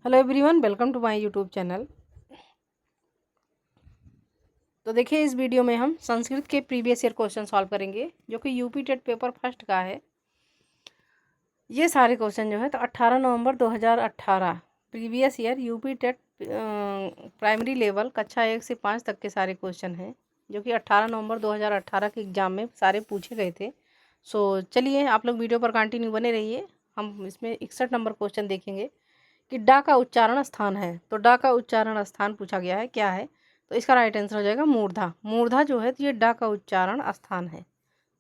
Hello everyone, welcome to my YouTube channel. तो देखिए, इस वीडियो में हम संस्कृत के प्रीवियस ईयर क्वेश्चन सॉल्व करेंगे जो कि यूपी टेट पेपर फर्स्ट का है। ये सारे क्वेश्चन जो है तो 18 नवंबर 2018 previous year UP TET primary level कक्षा 1 से 5 तक के सारे क्वेश्चन हैं जो कि 18 नवंबर 2018 के एग्ज़ाम में सारे पूछे गए थे। सो चलिए, आप लोग वीडियो पर कंटिन्यू बने रहिए। हम इसमें 61 नंबर क्वेश्चन देखेंगे कि डा का उच्चारण स्थान है। तो डा का उच्चारण स्थान पूछा गया है, क्या है? तो इसका राइट आंसर हो जाएगा मूर्धा। मूर्धा जो है तो ये डा का उच्चारण स्थान है।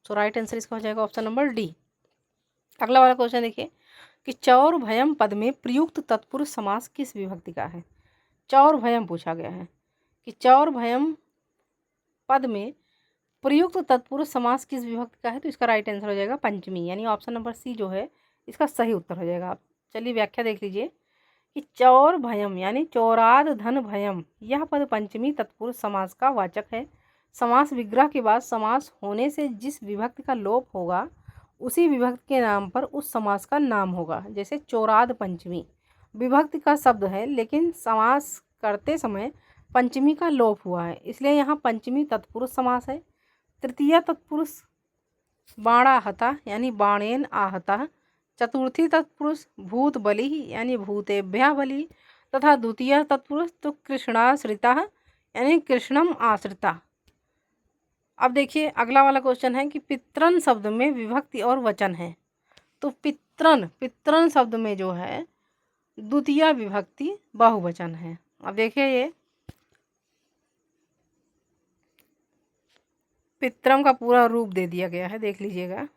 सो राइट आंसर इसका हो जाएगा ऑप्शन नंबर डी। अगला वाला क्वेश्चन देखिए कि चौर भयम पद में प्रयुक्त तत्पुरुष समास किस विभक्ति का है। चौर भयम पूछा गया है कि चौर भयम पद में प्रयुक्त तत्पुरुष समास किस विभक्ति का है। तो इसका राइट आंसर हो जाएगा पंचमी, यानी ऑप्शन नंबर सी जो है इसका सही उत्तर हो जाएगा। आप चलिए व्याख्या देख लीजिए कि चौर भयम यानी चौराद धन भयम, यह पद पंचमी तत्पुरुष समास का वाचक है। समास विग्रह के बाद समास होने से जिस विभक्ति का लोप होगा उसी विभक्ति के नाम पर उस समास का नाम होगा। जैसे चौराद पंचमी विभक्ति का शब्द है लेकिन समास करते समय पंचमी का लोप हुआ है, इसलिए यहाँ पंचमी तत्पुरुष समास है। तृतीय तत्पुरुष बाणाहता यानी बाणेन आहता। चतुर्थी तत्पुरुष भूत बलि यानी भूतेभ्यः बलि तथा द्वितीय तत्पुरुष तो कृष्णाश्रिता यानी कृष्णम आश्रिता। अब देखिए, अगला वाला क्वेश्चन है कि पित्रन शब्द में विभक्ति और वचन है। तो पित्रन शब्द में जो है द्वितीय विभक्ति बहुवचन है। अब देखिए, ये पित्रम का पूरा रूप दे दिया गया है, देख लीजिएगा,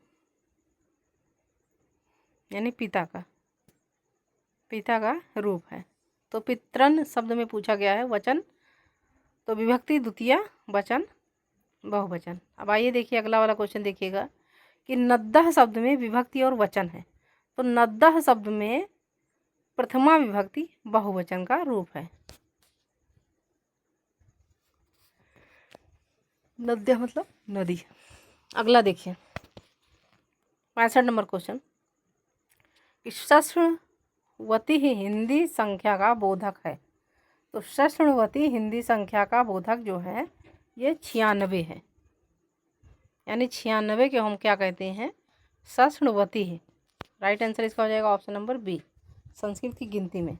यानी पिता का रूप है। तो पित्रन शब्द में पूछा गया है वचन, तो विभक्ति द्वितीय, वचन बहुवचन। अब आइए देखिए, अगला वाला क्वेश्चन देखिएगा कि नद्दह शब्द में विभक्ति और वचन है। तो नद्दह शब्द में प्रथमा विभक्ति बहुवचन का रूप है। नद्या मतलब नदी। अगला देखिए 65 नंबर क्वेश्चन, षष्ठवती हिंदी संख्या का बोधक है। तो षष्ठवती हिंदी संख्या का बोधक जो है ये 96 है, यानी 96 के हम क्या कहते हैं, षष्ठवती है। राइट आंसर इसका हो जाएगा ऑप्शन नंबर बी, संस्कृत की गिनती में।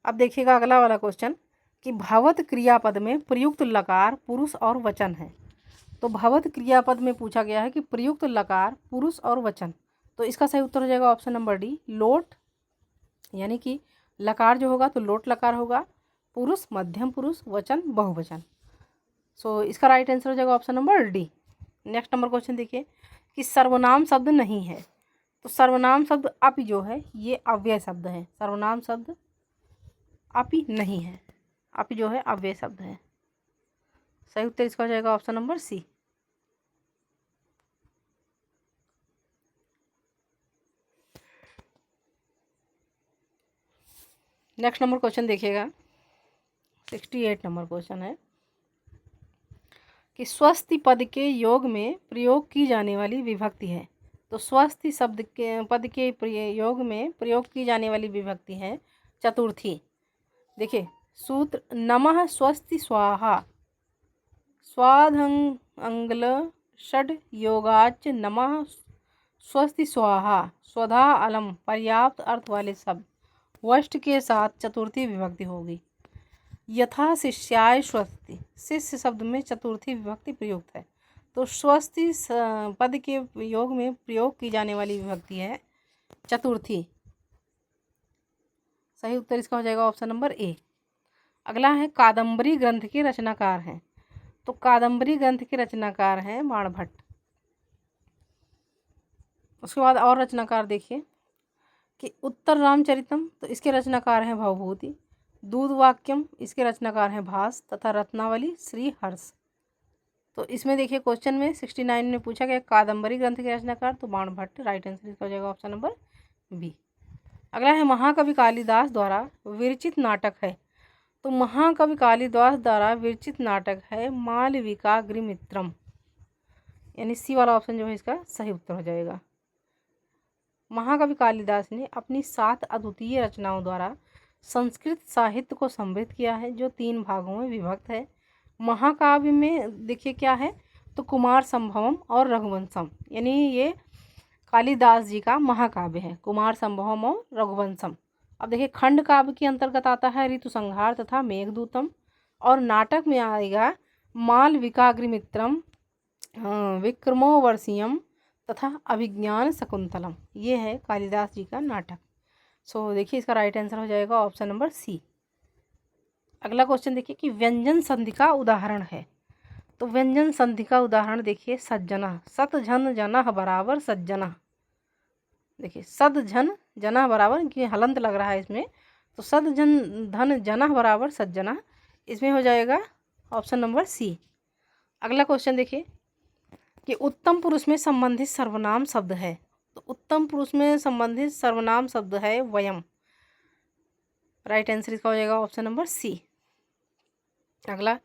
अब देखिएगा अगला वाला क्वेश्चन कि भवत क्रियापद में प्रयुक्त लकार पुरुष और वचन है। तो भवत क्रियापद में पूछा गया है कि प्रयुक्त लकार पुरुष और वचन, तो इसका सही उत्तर हो जाएगा ऑप्शन नंबर डी, लोट। यानी कि लकार जो होगा तो लोट लकार होगा, पुरुष मध्यम पुरुष, वचन बहुवचन। सो इसका राइट आंसर हो जाएगा option number D. Next number question देखिए कि सर्वनाम शब्द नहीं है। तो सर्वनाम शब्द अपि जो है ये अव्यय शब्द है। सर्वनाम शब्द अपि नहीं है, अपि जो है अव्यय शब्द है। सही उत्तर इसका हो जाएगा option number C. Next number question देखिएगा 68 नंबर क्वेश्चन है कि स्वस्ति पद के योग में प्रयोग की जाने वाली विभक्ति है। तो स्वस्ति शब्द के पद के योग में प्रयोग की जाने वाली विभक्ति है चतुर्थी। देखिए सूत्र, नमः स्वस्ति स्वाहा स्वाधंगल षड योगाच नमः स्वस्ति स्वाहा स्वधा अलम पर्याप्त अर्थ वाले शब्द वष्ट के साथ चतुर्थी विभक्ति होगी। यथा शिष्याय स्वस्ति, शिष्य शब्द में चतुर्थी विभक्ति प्रयुक्त है। तो स्वस्ति पद के योग में प्रयोग की जाने वाली विभक्ति है चतुर्थी। सही उत्तर इसका हो जाएगा ऑप्शन नंबर ए। अगला है कादम्बरी ग्रंथ के रचनाकार हैं। तो कादम्बरी ग्रंथ के रचनाकार हैं बाणभट्ट। उसके बाद और रचनाकार देखिए कि उत्तर रामचरितम, तो इसके रचनाकार हैं भवभूति। दूध वाक्यम, इसके रचनाकार हैं भास तथा रत्नावली श्री हर्ष। तो इसमें देखिए क्वेश्चन में 69 में पूछा गया कादम्बरी ग्रंथ के रचनाकार, तो बाणभट्ट। राइट आंसर इसका हो जाएगा ऑप्शन नंबर बी। अगला है महाकवि कालिदास द्वारा विरचित नाटक है। तो महाकवि कालिदास द्वारा विरचित नाटक है मालविका अग्निमित्रम, यानी सी वाला ऑप्शन जो है इसका सही उत्तर हो जाएगा। महाकवि कालिदास ने अपनी 7 अद्वितीय रचनाओं द्वारा संस्कृत साहित्य को समृद्ध किया है, जो 3 भागों में विभक्त है। महाकाव्य में देखिए क्या है, तो कुमार संभवम और रघुवंशम, यानी ये कालिदास जी का महाकाव्य है, कुमार संभवम और रघुवंशम। अब देखिए खंड काव्य के अंतर्गत आता है ऋतु संहार तथा मेघदूतम, और नाटक में आएगा मालविकाग्निमित्रम, विक्रमोर्वशीयम तथा अभिज्ञान शकुंतलम। ये है कालिदास जी का नाटक। सो देखिए इसका राइट आंसर हो जाएगा ऑप्शन नंबर सी। अगला क्वेश्चन देखिए कि व्यंजन संधि का उदाहरण है। तो व्यंजन संधि का उदाहरण देखिए सज्जना, सत झन जना बराबर सज्जना। देखिए सद झन जना बराबर, कि हलंत लग रहा है इसमें, तो सद झन धन जना बराबर सज्जना, इसमें हो जाएगा ऑप्शन नंबर सी। अगला क्वेश्चन देखिए कि उत्तम पुरुष में संबंधित सर्वनाम शब्द है। तो उत्तम पुरुष में संबंधित सर्वनाम शब्द है वयम। राइट आंसर इसका हो जाएगा ऑप्शन नंबर सी। अगला,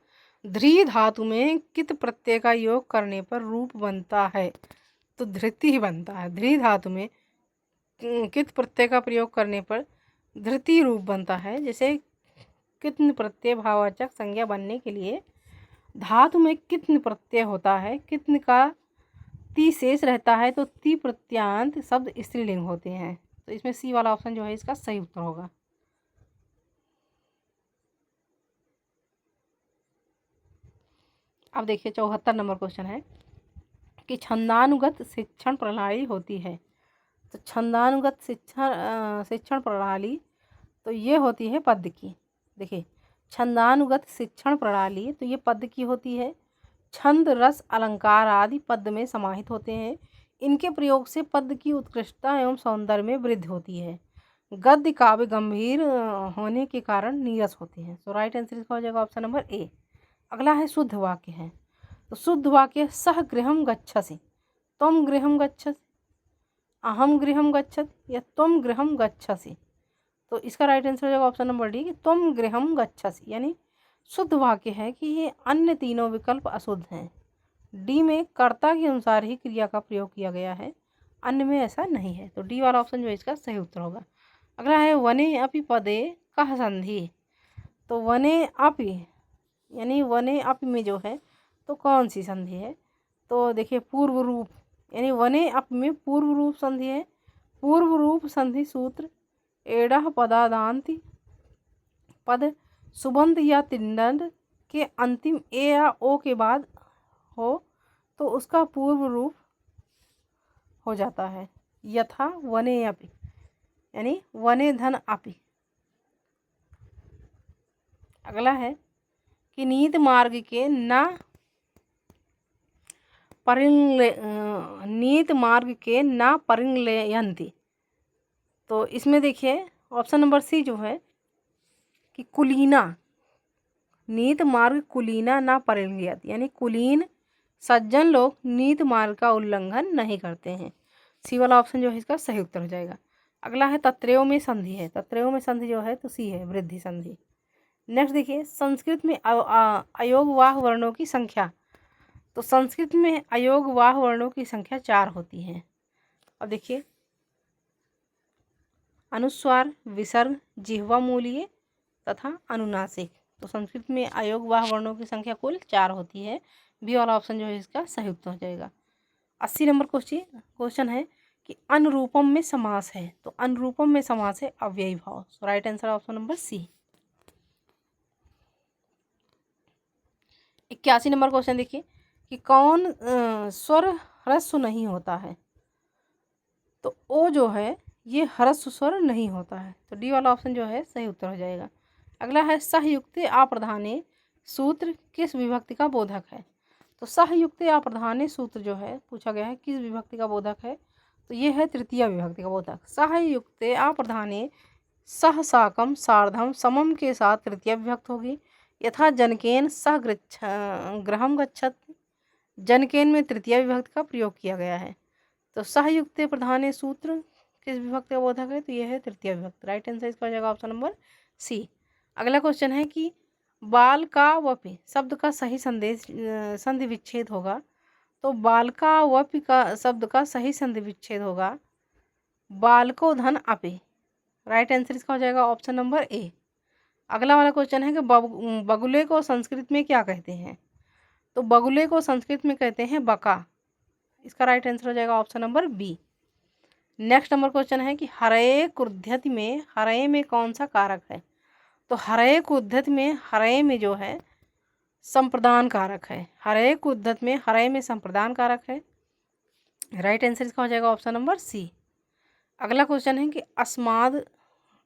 ध्री धातु में कित प्रत्यय का योग करने पर रूप बनता है। तो धृति ही बनता है। ध्री धातु में कित प्रत्यय का प्रयोग करने पर धृति रूप बनता है। जैसे कित्न प्रत्यय भाववाचक संज्ञा बनने के लिए धातु में कित्न प्रत्यय होता है, कित्न का ती शेष रहता है, तो ती प्रत्यांत शब्द स्त्रीलिंग होते हैं। तो इसमें सी वाला ऑप्शन जो है इसका सही उत्तर होगा। अब देखिए 74 नंबर क्वेश्चन है कि छंदानुगत शिक्षण प्रणाली होती है। तो छंदानुगत शिक्षण प्रणाली, तो ये होती है पद्य की। देखिए छंदानुगत शिक्षण प्रणाली, तो ये पद्य की होती है। छंद रस अलंकार आदि पद्य में समाहित होते हैं। इनके प्रयोग से पद्य की उत्कृष्टता एवं सौंदर्य में वृद्धि होती है। गद्य काव्य गंभीर होने के कारण नीरस होते हैं। तो राइट आंसर इसका हो जाएगा ऑप्शन नंबर ए। अगला है शुद्ध वाक्य है। तो शुद्ध वाक्य सह गृहम गच्छसि, त्वं गृहम गच्छसि, अहम गृहम गच्छति या त्वं गृहम गच्छसि। तो इसका राइट आंसर हो जाएगा ऑप्शन नंबर डी कि त्वं गृहम गच्छसि, यानी शुद्ध वाक्य है कि ये अन्य तीनों विकल्प अशुद्ध हैं। डी में कर्ता के अनुसार ही क्रिया का प्रयोग किया गया है, अन्य में ऐसा नहीं है। तो डी वाला ऑप्शन जो है इसका सही उत्तर होगा। अगला है वने अपि पदे कह संधि। तो वने अपि, यानी वने अपि में जो है तो कौन सी संधि है। तो देखिए पूर्व रूप, यानी वने अपि में पूर्व रूप संधि है। पूर्व रूप संधि सूत्र एड़ह पदादांति पद सुबंध या तिंडंड के अंतिम ए या ओ के बाद हो तो उसका पूर्व रूप हो जाता है। यथा वने अपि, यानी वने धन अपि। अगला है कि नीत मार्ग के न परिंगलयन्ति। तो इसमें देखिए ऑप्शन नंबर सी जो है कि कुलीना, नीत मार्ग कुलीना ना परिंगलयति, यानी कुलीन सज्जन लोग नीत मार्ग का उल्लंघन नहीं करते हैं। सी वाला ऑप्शन जो है इसका सही उत्तर हो जाएगा। अगला है तत्रयों में संधि है। तत्रयों में संधि जो है तो सी है, वृद्धि संधि। नेक्स्ट देखिए संस्कृत में अयोगवाह वर्णों की संख्या। तो संस्कृत में अयोगवाह वर्णों की संख्या 4 होती है। अब देखिए अनुस्वार, विसर्ग, जिह्वामूलीय तथा अनुनासिक। तो संस्कृत में अयोगवाह वर्णों की संख्या कुल 4 होती है। बी वाला ऑप्शन जो है इसका सही उत्तर हो जाएगा। 80 नंबर क्वेश्चन है कि अनुरूपम में समास है। तो अनुरूपम में समास है अव्ययी भाव। So right answer option number C. 81 number question देखिए कि कौन स्वर ह्रस्व नहीं होता है। तो ओ जो है ये ह्रस्व स्वर नहीं होता है। तो डी वाला ऑप्शन जो है सही उत्तर हो जाएगा। अगला है सहयुक्त अप्रधाने सूत्र किस विभक्ति का बोधक है। तो सहयुक्त अप्रधाने सूत्र जो है पूछा गया है किस विभक्ति का बोधक है। तो ये है तृतीय विभक्ति का बोधक। सहयुक्त अप्रधाने सह साकम सार्धम समम के साथ तृतीय विभक्त होगी। यथा जनकेन सह गृहम गच्छत, जनकेन में तृतीय विभक्ति का प्रयोग किया गया है। तो सहयुक्त प्रधाने सूत्र किस विभक्ति का बोधक है। तो यह है तृतीय विभक्ति। राइट आंसर इसका हो जाएगा ऑप्शन नंबर सी। अगला क्वेश्चन है कि बालका वपि शब्द का सही संधि विच्छेद होगा। तो बालका वपि का शब्द का सही संधि विच्छेद होगा बालको धन अपे। राइट आंसर इसका हो जाएगा ऑप्शन नंबर ए। अगला वाला क्वेश्चन है कि बगुले को संस्कृत में क्या कहते हैं? तो बगुले को संस्कृत में कहते हैं बका। इसका राइट आंसर हो जाएगा option number B. Next number question है कि हरये कुर्ध्यति में हरये में कौन सा कारक है? तो हरये कुर्ध्यति में हरये में जो है संप्रदान कारक है। हरये कुर्ध्यति में हरये में संप्रदान कारक है। राइट आंसर इसका हो जाएगा ऑप्शन नंबर सी। अगला क्वेश्चन है कि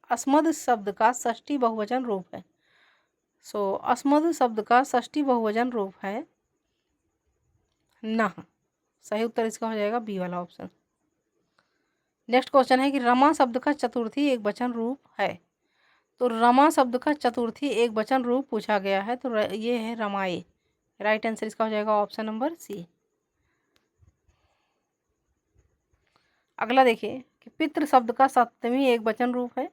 अस्मद शब्द का षष्ठी बहुवचन रूप है। सो अस्मद शब्द का षष्ठी बहुवचन रूप है नः। सही उत्तर इसका हो जाएगा बी वाला ऑप्शन। नेक्स्ट क्वेश्चन है कि रमा शब्द का चतुर्थी एक वचन रूप है। तो रमा शब्द का चतुर्थी एक वचन रूप पूछा गया है, तो ये है रमाए। राइट आंसर इसका हो जाएगा ऑप्शन नंबर सी। अगला देखिए कि पितृ शब्द का सप्तमी एक वचन रूप है।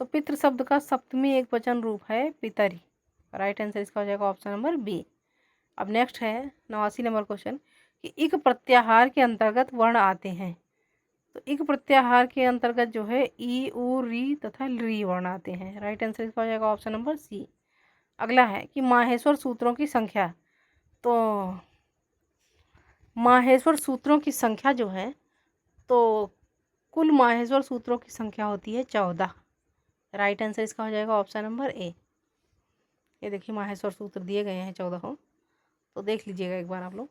तो पितृ शब्द का सप्तमी एक वचन रूप है पितरी। राइट आंसर इसका हो जाएगा ऑप्शन नंबर बी। अब नेक्स्ट है 89 नंबर क्वेश्चन कि इक प्रत्याहार के अंतर्गत वर्ण आते हैं। तो इक प्रत्याहार के अंतर्गत जो है ई उ री तथा री वर्ण आते हैं। राइट आंसर इसका हो जाएगा ऑप्शन नंबर सी। अगला है कि माहेश्वर सूत्रों की संख्या। तो माहेश्वर सूत्रों की संख्या जो है, तो कुल माहेश्वर सूत्रों की संख्या होती है 14। राइट आंसर इसका हो जाएगा ऑप्शन नंबर ए। ये देखिए माहेश्वर सूत्र दिए गए हैं 14, तो देख लीजिएगा एक बार आप लोग।